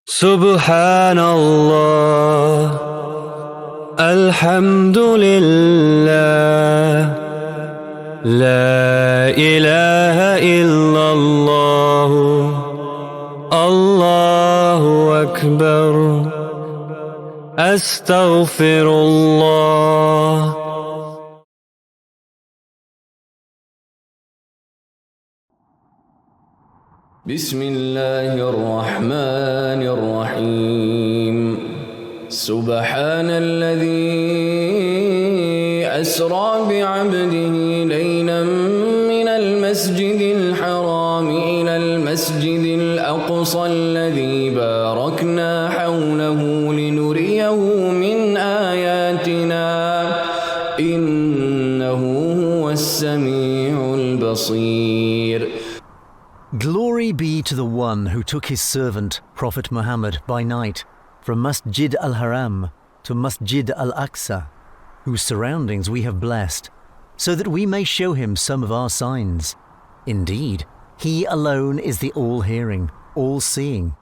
Subhanallah, Alhamdulillah, La ilaha illallah, Allahu Akbar, Astaghfirullah. بسم الله الرحمن الرحيم سبحان الذي أسرى بعبده ليلا من المسجد الحرام إلى المسجد الأقصى الذي باركنا حوله لنريه من آياتنا إنه هو السميع البصير. Glory be to the one who took his servant, Prophet Muhammad, by night from Masjid al-Haram to Masjid al-Aqsa, whose surroundings we have blessed, so that we may show him some of our signs. Indeed, he alone is the all-hearing, all-seeing.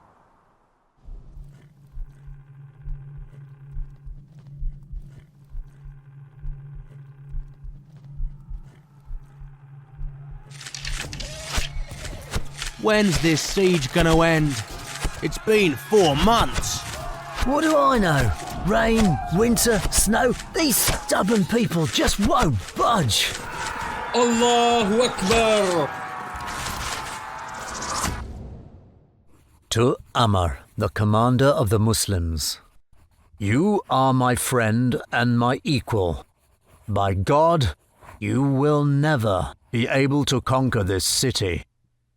When's this siege gonna end? It's been 4 months. What do I know? Rain, winter, snow, these stubborn people just won't budge. Allahu Akbar! To Umar, the commander of the Muslims. You are my friend and my equal. By God, you will never be able to conquer this city.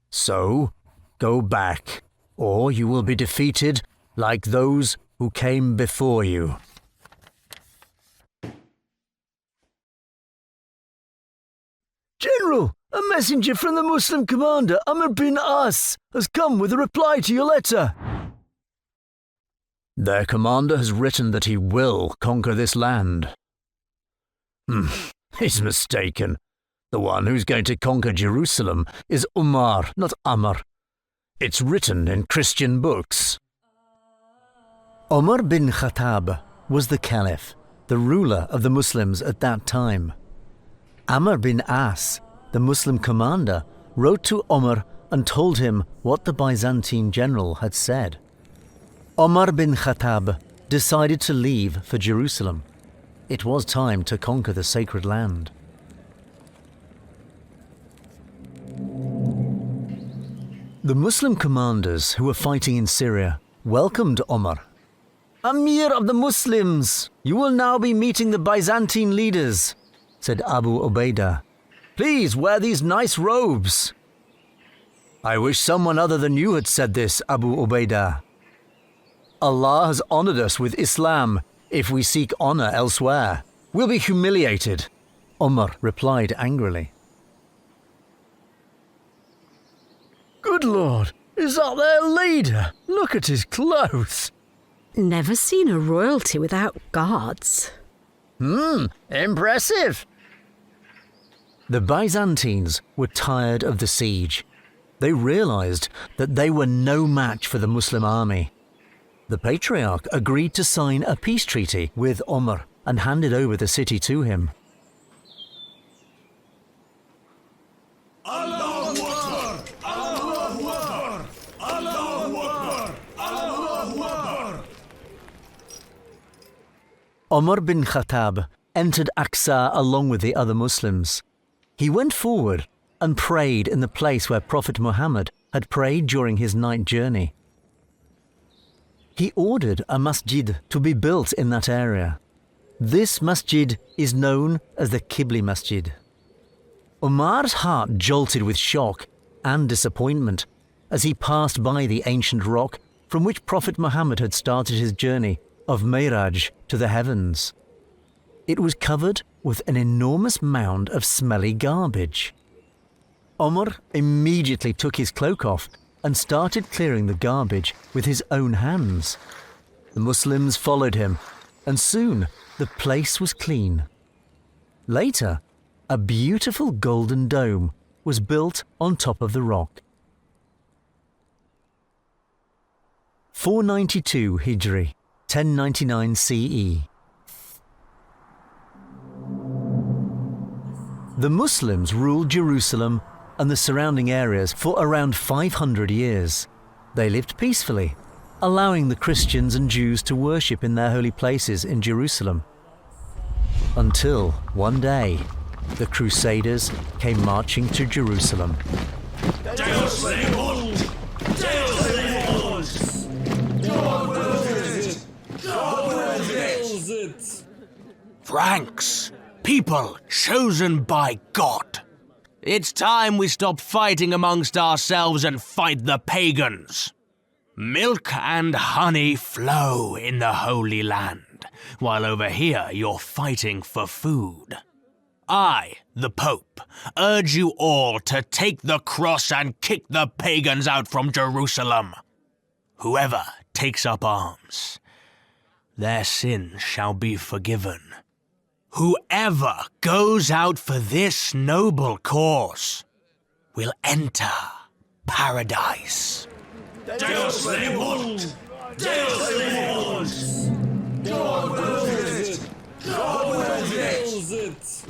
So, go back, or you will be defeated like those who came before you. General, a messenger from the Muslim commander Umar bin As has come with a reply to your letter. Their commander has written that he will conquer this land. He's mistaken. The one who's going to conquer Jerusalem is Umar, not Amr. It's written in Christian books. Umar bin Khattab was the caliph, the ruler of the Muslims at that time. Amr bin As, the Muslim commander, wrote to Umar and told him what the Byzantine general had said. Umar bin Khattab decided to leave for Jerusalem. It was time to conquer the sacred land. The Muslim commanders who were fighting in Syria welcomed Omar. Amir of the Muslims, you will now be meeting the Byzantine leaders, said Abu Ubaidah. Please wear these nice robes. I wish someone other than you had said this, Abu Ubaidah. Allah has honored us with Islam. If we seek honor elsewhere, we'll be humiliated, Omar replied angrily. Good Lord, is that their leader? Look at his clothes. Never seen a royalty without guards. Impressive. The Byzantines were tired of the siege. They realized that they were no match for the Muslim army. The Patriarch agreed to sign a peace treaty with Omar and handed over the city to him. Allahu Akbar! Allahu Akbar! Allahu Akbar! Allahu Akbar! Umar bin Khattab entered Aqsa along with the other Muslims. He went forward and prayed in the place where Prophet Muhammad had prayed during his night journey. He ordered a masjid to be built in that area. This masjid is known as the Qibli Masjid. Umar's heart jolted with shock and disappointment as he passed by the ancient rock from which Prophet Muhammad had started his journey of Miraj to the heavens. It was covered with an enormous mound of smelly garbage. Umar immediately took his cloak off and started clearing the garbage with his own hands. The Muslims followed him, and soon the place was clean. Later, a beautiful golden dome was built on top of the rock. 492 Hijri, 1099 CE. The Muslims ruled Jerusalem and the surrounding areas for around 500 years. They lived peacefully, allowing the Christians and Jews to worship in their holy places in Jerusalem. Until one day, the Crusaders came marching to Jerusalem. Franks, people chosen by God. It's time we stop fighting amongst ourselves and fight the pagans. Milk and honey flow in the Holy Land, while over here you're fighting for food. I, the Pope, urge you all to take the cross and kick the pagans out from Jerusalem. Whoever takes up arms, their sins shall be forgiven. Whoever goes out for this noble cause will enter paradise. Deus lebt! Deus lebt! God wills it! God wills it!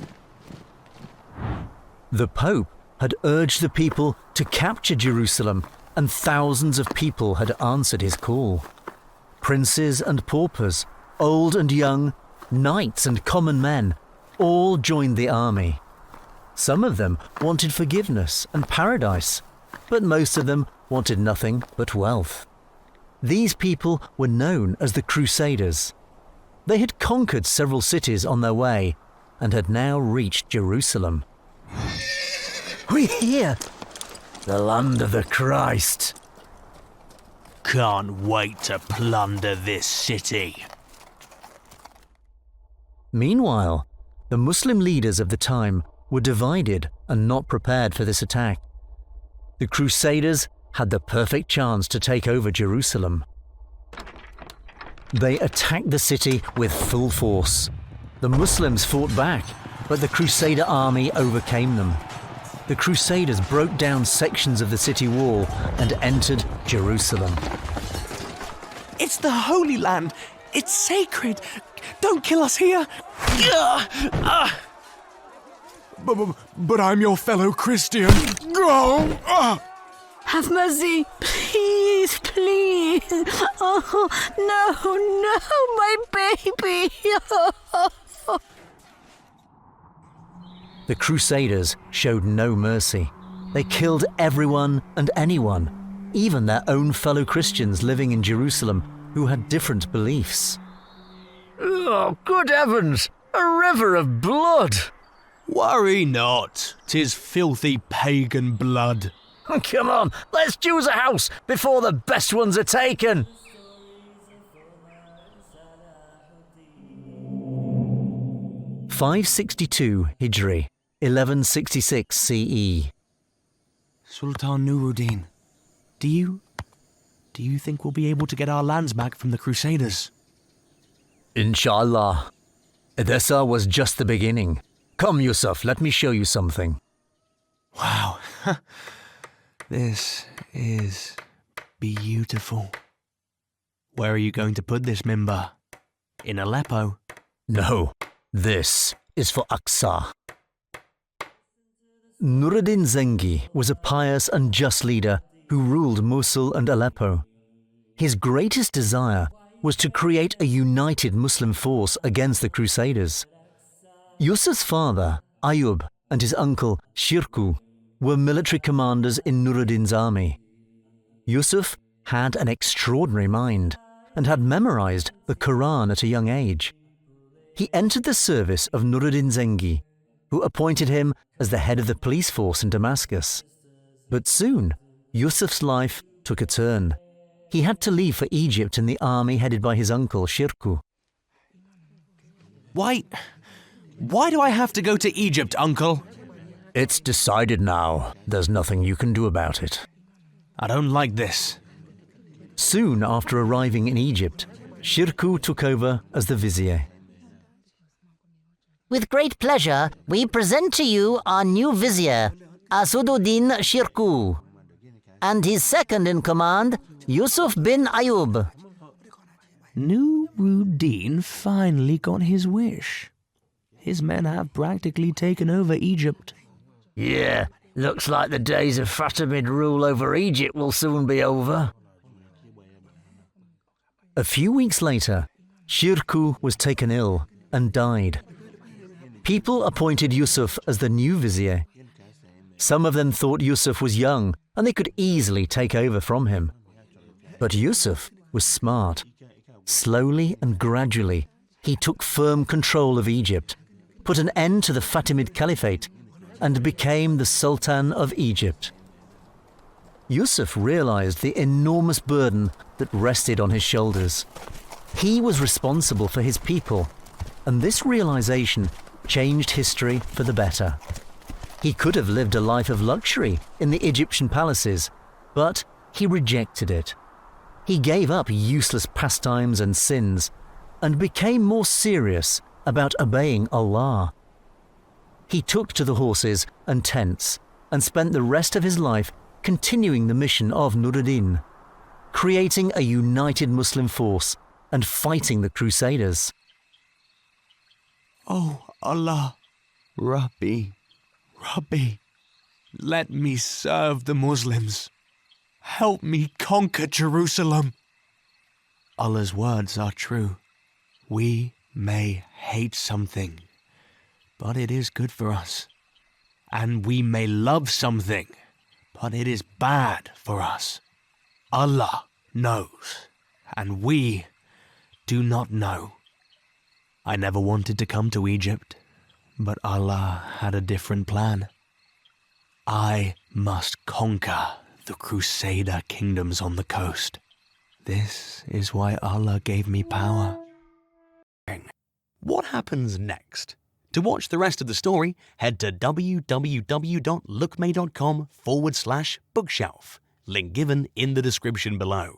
The Pope had urged the people to capture Jerusalem, and thousands of people had answered his call. Princes and paupers, old and young, knights and common men, all joined the army. Some of them wanted forgiveness and paradise, but most of them wanted nothing but wealth. These people were known as the Crusaders. They had conquered several cities on their way and had now reached Jerusalem. We're here, the land of the Christ. Can't wait to plunder this city. Meanwhile, the Muslim leaders of the time were divided and not prepared for this attack. The Crusaders had the perfect chance to take over Jerusalem. They attacked the city with full force. The Muslims fought back, but the Crusader army overcame them. The Crusaders broke down sections of the city wall and entered Jerusalem. It's the Holy Land. It's sacred. Don't kill us here. But I'm your fellow Christian. Have mercy, please, please. Oh, no, my baby. The Crusaders showed no mercy. They killed everyone and anyone, even their own fellow Christians living in Jerusalem who had different beliefs. Oh, good heavens! A river of blood! Worry not, 'tis filthy pagan blood. Come on, let's choose a house before the best ones are taken! (562 Hijri, 1166 CE). Sultan Nuruddin, do you think we'll be able to get our lands back from the Crusaders? Inshallah. Edessa was just the beginning. Come, Yusuf, let me show you something. Wow. This is beautiful. Where are you going to put this mimbar? In Aleppo? No, this is for Aqsa. Nuruddin Zengi was a pious and just leader who ruled Mosul and Aleppo. His greatest desire was to create a united Muslim force against the Crusaders. Yusuf's father, Ayyub, and his uncle, Shirkuh, were military commanders in Nuruddin's army. Yusuf had an extraordinary mind and had memorized the Quran at a young age. He entered the service of Nuruddin Zengi, who appointed him as the head of the police force in Damascus. But soon, Yusuf's life took a turn. He had to leave for Egypt in the army headed by his uncle, Shirkuh. Why do I have to go to Egypt, Uncle? It's decided now. There's nothing you can do about it. I don't like this. Soon after arriving in Egypt, Shirkuh took over as the vizier. With great pleasure, we present to you our new vizier, Salahuddin Shirkuh, and his second in command, Yusuf bin Ayyub. Nuruddin finally got his wish. His men have practically taken over Egypt. Yeah, looks like the days of Fatimid rule over Egypt will soon be over. A few weeks later, Shirkuh was taken ill and died. People appointed Yusuf as the new vizier. Some of them thought Yusuf was young and they could easily take over from him. But Yusuf was smart. Slowly and gradually, he took firm control of Egypt, put an end to the Fatimid Caliphate, and became the Sultan of Egypt. Yusuf realized the enormous burden that rested on his shoulders. He was responsible for his people, and this realization changed history for the better. He could have lived a life of luxury in the Egyptian palaces, but he rejected it. He gave up useless pastimes and sins and became more serious about obeying Allah. He took to the horses and tents and spent the rest of his life continuing the mission of Nuruddin, creating a united Muslim force and fighting the Crusaders. Oh, Allah, Rabbi, let me serve the Muslims. Help me conquer Jerusalem. Allah's words are true. We may hate something, but it is good for us. And we may love something, but it is bad for us. Allah knows, and we do not know. I never wanted to come to Egypt, but Allah had a different plan. I must conquer the Crusader kingdoms on the coast. This is why Allah gave me power. What happens next? To watch the rest of the story, head to www.lookme.com/bookshelf. Link given in the description below.